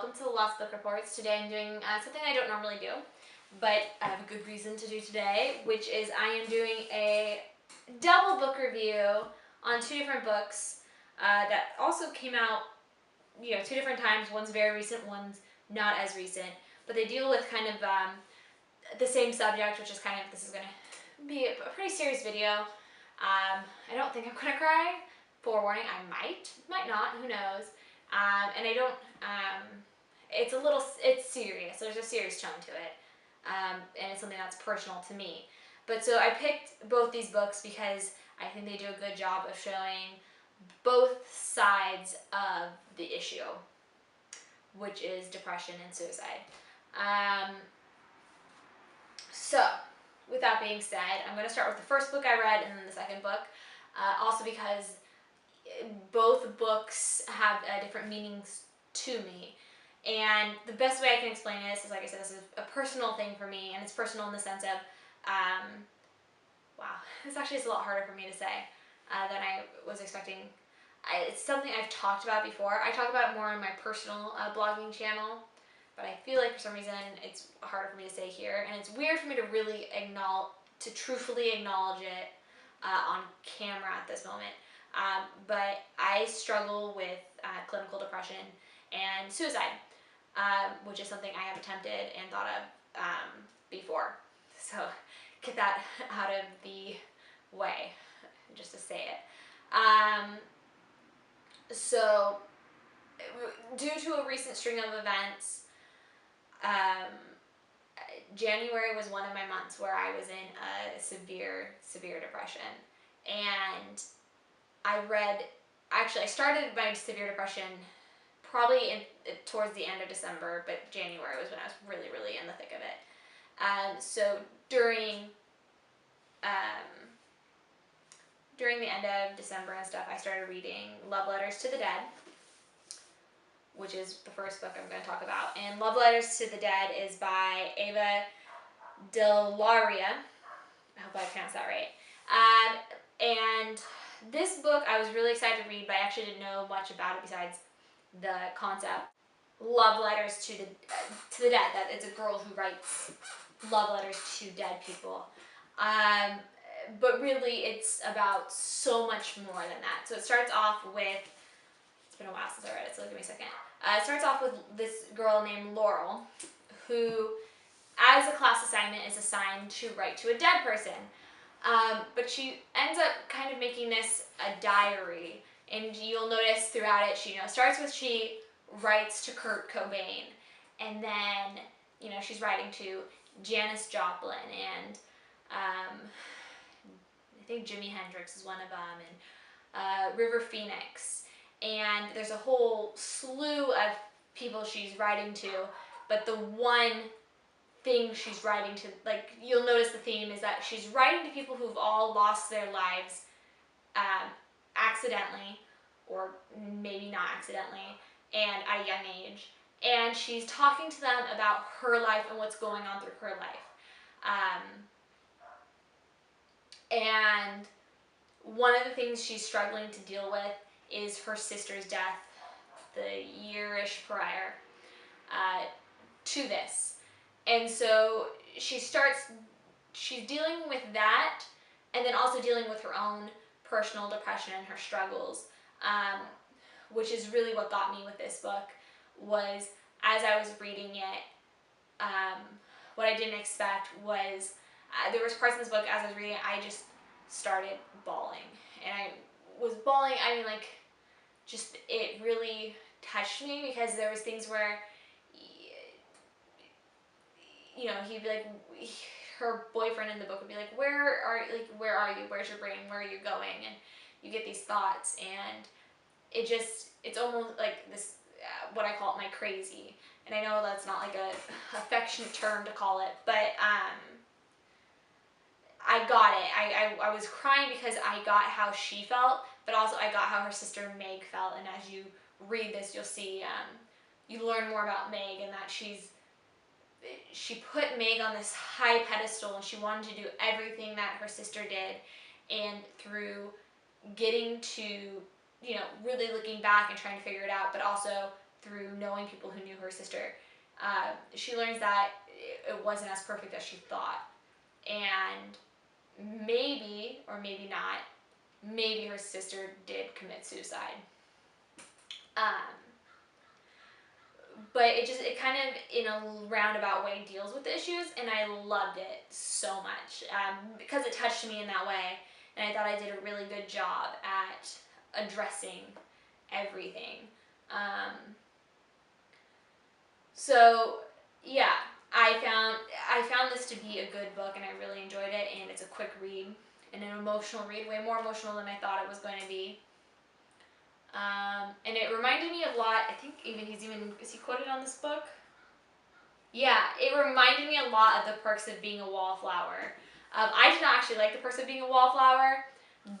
welcome to the Lost Book Reports. Today I'm doing something I don't normally do, but I have a good reason to do today, which is I am doing a double book review on two different books that also came out, two different times. One's very recent, one's not as recent, but they deal with kind of the same subject, which is this is going to be a pretty serious video. I don't think I'm going to cry. Forewarning, I might not, who knows. And I don't, it's serious. There's a serious tone to it. And it's something that's personal to me. But so I picked both these books because I think they do a good job of showing both sides of the issue, which is depression and suicide. So, with that being said, I'm going to start with the first book I read and then the second book. Also because both books have different meanings to me. And the best way I can explain this is, like I said, this is a personal thing for me, and it's personal in the sense of, wow, this actually is a lot harder for me to say than I was expecting. It's something I've talked about before. I talk about it more on my personal blogging channel, but I feel like for some reason it's harder for me to say here, and it's weird for me to really truthfully acknowledge it on camera at this moment. But I struggle with clinical depression and suicide, which is something I have attempted and thought of before. So get that out of the way, just to say it. So due to a recent string of events, January was one of my months where I was in a severe depression. And I started my severe depression probably towards the end of December, but January was when I was really, really in the thick of it. So during the end of December and stuff, I started reading Love Letters to the Dead, which is the first book I'm going to talk about. And Love Letters to the Dead is by Ava DeLauria. I hope I pronounced that right. And this book I was really excited to read, but I actually didn't know much about it besides the concept. Love Letters to the Dead. That it's a girl who writes love letters to dead people. But really it's about so much more than that. So it starts off with, it's been a while since I read it, so give me a second. It starts off with this girl named Laurel, who, as a class assignment, is assigned to write to a dead person. But she ends up kind of making this a diary, and you'll notice throughout it, she starts with she writes to Kurt Cobain, and then she's writing to Janis Joplin, and I think Jimi Hendrix is one of them, and River Phoenix, and there's a whole slew of people she's writing to, but the one thing she's writing to, you'll notice the theme is that she's writing to people who've all lost their lives accidentally, or maybe not accidentally, and at a young age, and she's talking to them about her life and what's going on through her life. And one of the things she's struggling to deal with is her sister's death the year-ish prior to this. And so she's dealing with that, and then also dealing with her own personal depression and her struggles, which is really what got me with this book. Was as I was reading it, what I didn't expect was there was parts in this book as I was reading it, I just started bawling, and I was bawling. I mean, it really touched me, because there was things where he'd be like, her boyfriend in the book would be like, where are you, where's your brain, where are you going, and you get these thoughts, and it's almost like this, what I call it, my crazy, and I know that's not like a affectionate term to call it, but I got it. I was crying because I got how she felt, but also I got how her sister Meg felt, and as you read this, you'll see, you learn more about Meg, and that she put Meg on this high pedestal, and she wanted to do everything that her sister did, and through getting to, really looking back and trying to figure it out, but also through knowing people who knew her sister, she learns that it wasn't as perfect as she thought. And maybe, or maybe not, maybe her sister did commit suicide. Um, but it kind of, in a roundabout way, deals with the issues, and I loved it so much because it touched me in that way, and I thought I did a really good job at addressing everything. So yeah, I found this to be a good book, and I really enjoyed it, and it's a quick read and an emotional read, way more emotional than I thought it was going to be. And it reminded me a lot, I think is he quoted on this book? Yeah, it reminded me a lot of The Perks of Being a Wallflower. I did not actually like The Perks of Being a Wallflower,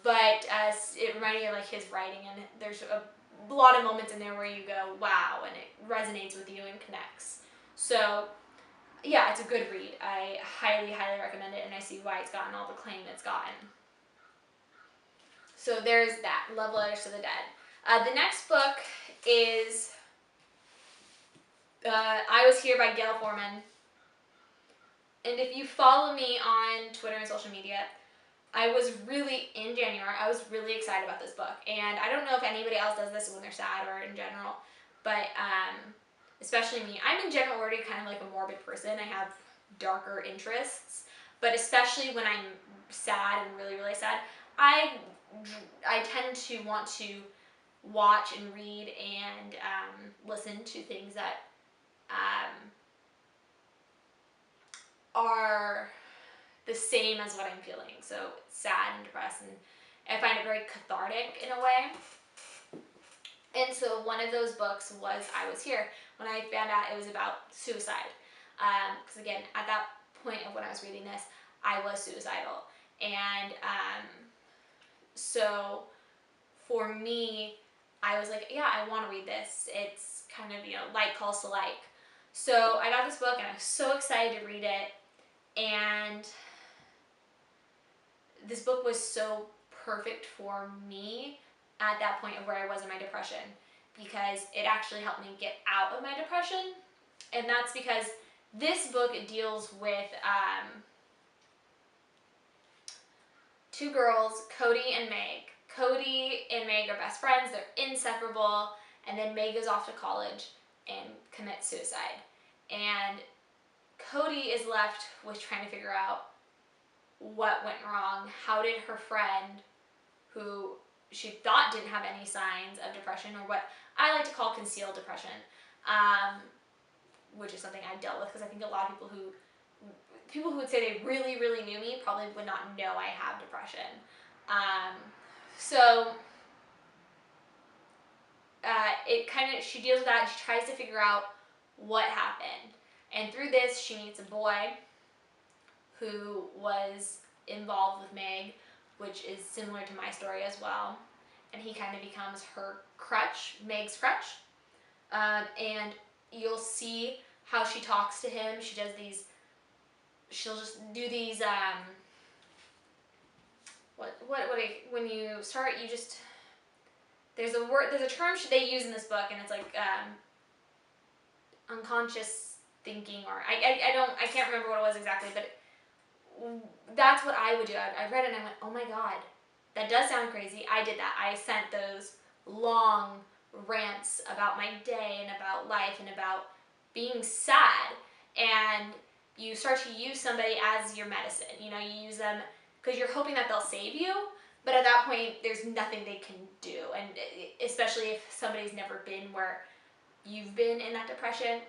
but it reminded me of like his writing, and there's a lot of moments in there where you go, wow, and it resonates with you and connects. So yeah, it's a good read. I highly, highly recommend it, and I see why it's gotten all the claim it's gotten. So there's that, Love Letters to the Dead. The next book is I Was Here by Gail Forman. And if you follow me on Twitter and social media, I was really, in January, I was really excited about this book. And I don't know if anybody else does this when they're sad or in general, but especially me. I'm in general already kind of like a morbid person. I have darker interests, but especially when I'm sad and really, really sad, I tend to want to watch and read and listen to things that are the same as what I'm feeling. So sad and depressed, and I find it very cathartic in a way. And so one of those books was I Was Here, when I found out it was about suicide. Because again, at that point of when I was reading this, I was suicidal. And so for me, I was like, yeah, I want to read this. It's kind of, like calls to like. So I got this book, and I was so excited to read it. And this book was so perfect for me at that point of where I was in my depression, because it actually helped me get out of my depression. And that's because this book deals with two girls, Cody and Meg. Cody and Meg are best friends, they're inseparable, and then Meg goes off to college and commits suicide. And Cody is left with trying to figure out what went wrong. How did her friend, who she thought didn't have any signs of depression, or what I like to call concealed depression, which is something I dealt with, because I think a lot of people who would say they really, really knew me probably would not know I have depression. She deals with that, and she tries to figure out what happened. And through this, she meets a boy who was involved with Meg, which is similar to my story as well. And he kind of becomes her crutch, Meg's crutch. And you'll see how she talks to him. She'll just do these, when you start, there's a term they use in this book, and it's like, unconscious thinking, or I can't remember what it was exactly, but that's what I would do. I read it and I went, oh my god, that does sound crazy. I did that. I sent those long rants about my day and about life and about being sad, and you start to use somebody as your medicine. You use them because you're hoping that they'll save you, but at that point, there's nothing they can do, and especially if somebody's never been where you've been in that depression.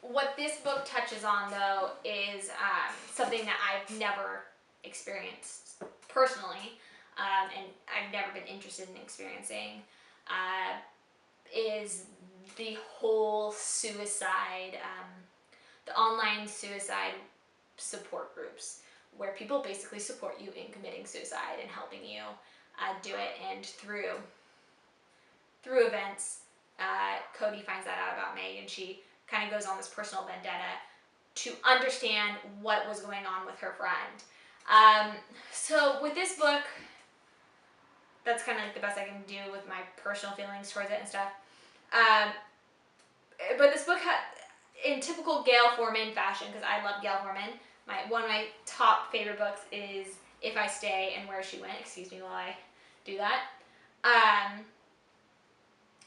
What this book touches on, though, is something that I've never experienced personally, and I've never been interested in experiencing, is the whole suicide, the online suicide support groups, where people basically support you in committing suicide and helping you do it. And through events, Cody finds that out about Meg, and she kind of goes on this personal vendetta to understand what was going on with her friend. So with this book, that's kind of like the best I can do with my personal feelings towards it and stuff. But this book had, in typical Gayle Forman fashion, because I love Gayle Forman, one of my top favorite books is If I Stay and Where She Went. Excuse me while I do that.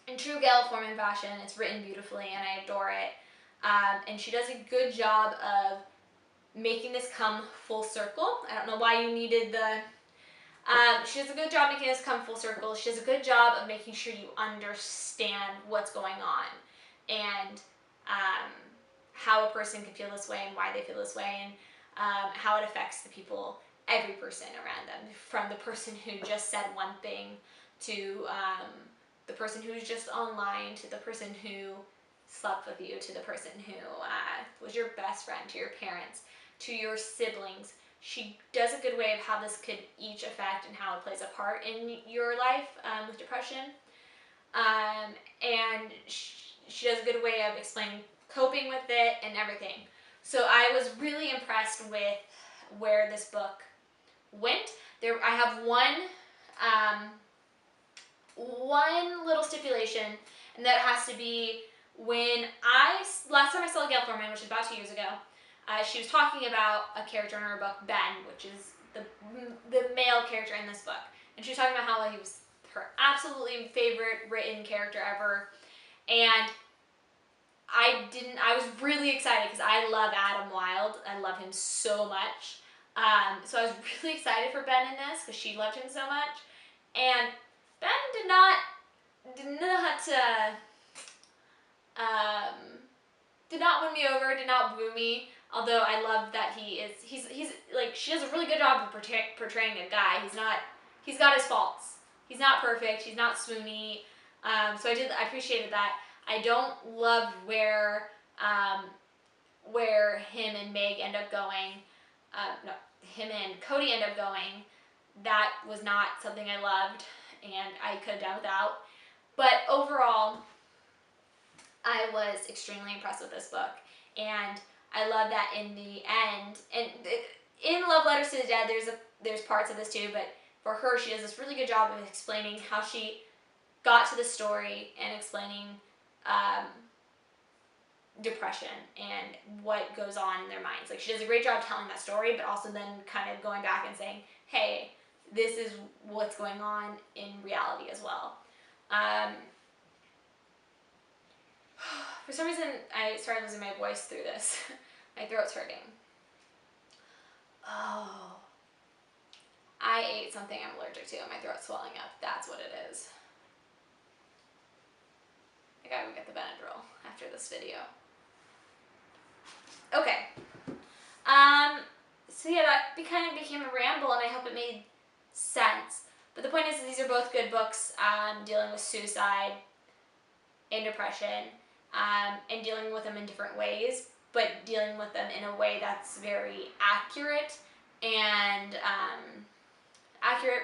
In true Gayle Forman fashion, it's written beautifully and I adore it. And she does a good job of making this come full circle. I don't know why you needed the... she does a good job making this come full circle. She does a good job of making sure you understand what's going on and how a person can feel this way and why they feel this way, and how it affects the people, every person around them, from the person who just said one thing to the person who's just online, to the person who slept with you, to the person who was your best friend, to your parents, to your siblings. She does a good way of how this could each affect and how it plays a part in your life with depression. And she does a good way of explaining coping with it and everything. So I was really impressed with where this book went. I have one little stipulation, and that has to be last time I saw Gayle Forman, which was about 2 years ago, she was talking about a character in her book, Ben, which is the male character in this book. And she was talking about how he was her absolutely favorite written character ever. And I was really excited because I love Adam Wilde. I love him so much. So I was really excited for Ben in this because she loved him so much. And Ben did not win me over, did not woo me. Although I love that he's like, she does a really good job of portraying a guy. He's got his faults. He's not perfect. He's not swoony. So I appreciated that. I don't love where him and Meg end up going. No, him and Cody end up going. That was not something I loved, and I could have done without. But overall, I was extremely impressed with this book, and I love that in the end, and in Love Letters to the Dead, there's parts of this too, but for her, she does this really good job of explaining how she got to the story and explaining depression and what goes on in their minds. Like, she does a great job telling that story, but also then kind of going back and saying, hey, this is what's going on in reality as well. For some reason, I started losing my voice through this. My throat's hurting. Oh. I ate something I'm allergic to and my throat's swelling up. That's what it is. I gotta go get the Benadryl after this video. Okay. So yeah, that kind of became a ramble, and I hope it made sense. But the point is that these are both good books dealing with suicide and depression, and dealing with them in different ways, but dealing with them in a way that's very accurate and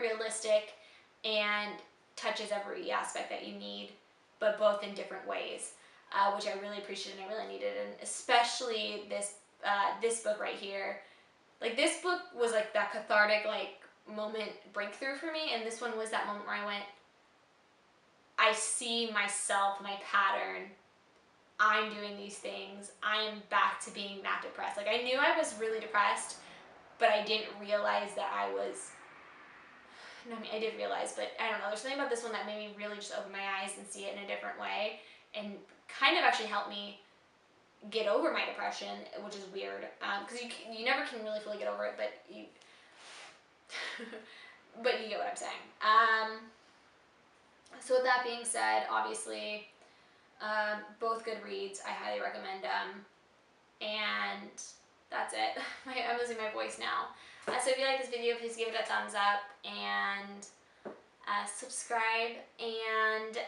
realistic, and touches every aspect that you need, but both in different ways, which I really appreciated and I really needed, and especially this book right here. Like, this book was like that cathartic moment breakthrough for me, and this one was that moment where I went, I see myself, my pattern, I'm doing these things, I am back to being that depressed. Like, I knew I was really depressed, but I didn't realize that I was, no, I mean, I did realize, but I don't know, there's something about this one that made me really just open my eyes and see it in a different way, and kind of actually helped me get over my depression, which is weird, because you never can really fully get over it, but you but you get what I'm saying. So with that being said, obviously, both good reads. I highly recommend them, and that's it. I'm losing my voice now. So if you like this video, please give it a thumbs up and subscribe, and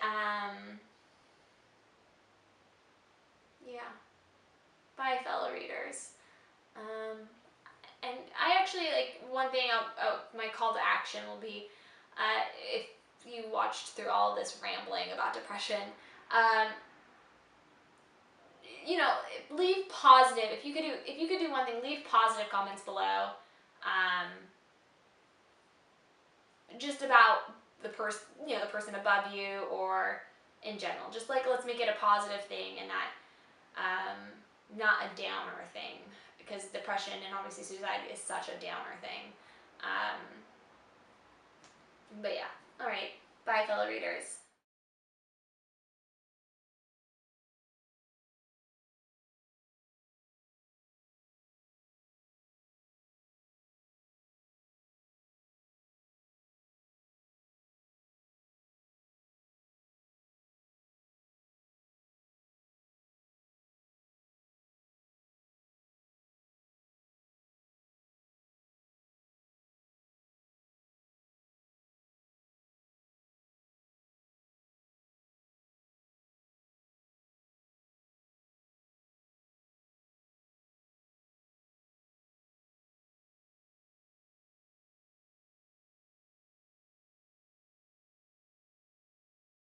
yeah, bye, fellow readers. And I actually, one thing, my call to action will be, if you watched through all of this rambling about depression, leave positive. If you could do one thing, leave positive comments below. just about the person, the person above you, or in general. Just like, let's make it a positive thing and not a downer thing, because depression and obviously suicide is such a downer thing. But yeah, all right. Bye, fellow readers.